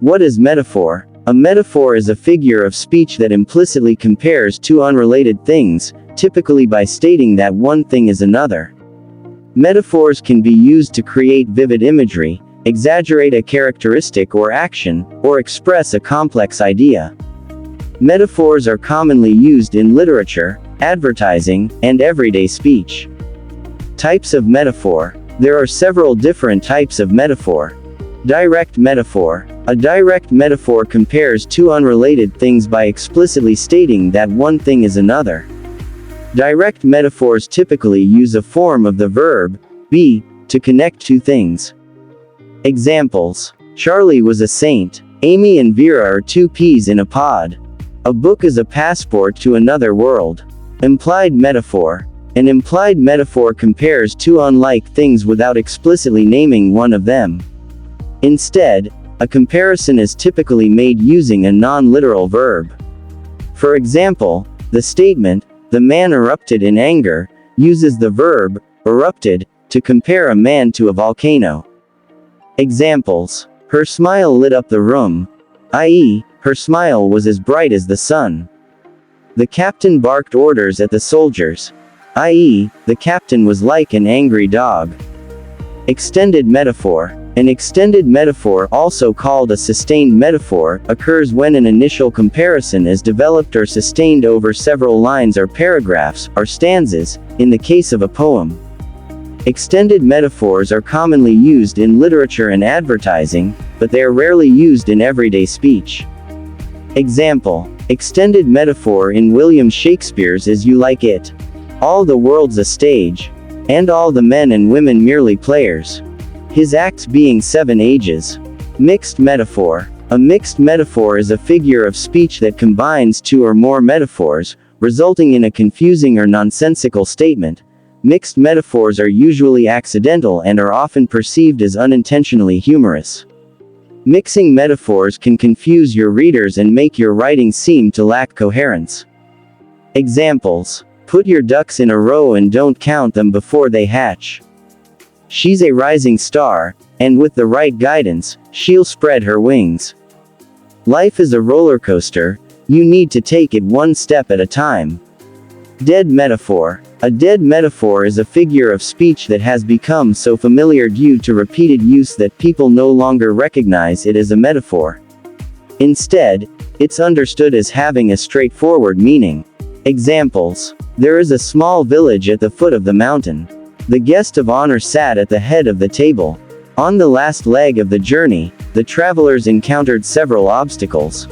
What is metaphor? A metaphor is a figure of speech that implicitly compares two unrelated things, typically by stating that one thing is another. Metaphors can be used to create vivid imagery, exaggerate a characteristic or action, or express a complex idea. Metaphors are commonly used in literature, advertising, and everyday speech. Types of metaphor. There are several different types of metaphor. Direct metaphor. A direct metaphor compares two unrelated things by explicitly stating that one thing is another. Direct metaphors typically use a form of the verb be to connect two things. Examples. Charlie was a saint. Amy and Vera are two peas in a pod. A book is a passport to another world. Implied metaphor. An implied metaphor compares two unlike things without explicitly naming one of them. Instead, a comparison is typically made using a non-literal verb. For example, the statement, "The man erupted in anger," uses the verb, erupted, to compare a man to a volcano. Examples. Her smile lit up the room, i.e., her smile was as bright as the sun. The captain barked orders at the soldiers, i.e., the captain was like an angry dog. Extended metaphor. An extended metaphor, also called a sustained metaphor, occurs when an initial comparison is developed or sustained over several lines or paragraphs, or stanzas, in the case of a poem. Extended metaphors are commonly used in literature and advertising, but they are rarely used in everyday speech. Example. Extended metaphor in William Shakespeare's As You Like It. All the world's a stage, and all the men and women merely players. His acts being 7 ages. Mixed metaphor. A mixed metaphor is a figure of speech that combines two or more metaphors, resulting in a confusing or nonsensical statement. Mixed metaphors are usually accidental and are often perceived as unintentionally humorous. Mixing metaphors can confuse your readers and make your writing seem to lack coherence. Examples. Put your ducks in a row and don't count them before they hatch. She's a rising star, and with the right guidance, she'll spread her wings. Life is a roller coaster, you need to take it one step at a time. Dead metaphor. A dead metaphor is a figure of speech that has become so familiar due to repeated use that people no longer recognize it as a metaphor. Instead, it's understood as having a straightforward meaning. Examples. There is a small village at the foot of the mountain. The guest of honor sat at the head of the table. On the last leg of the journey, the travelers encountered several obstacles.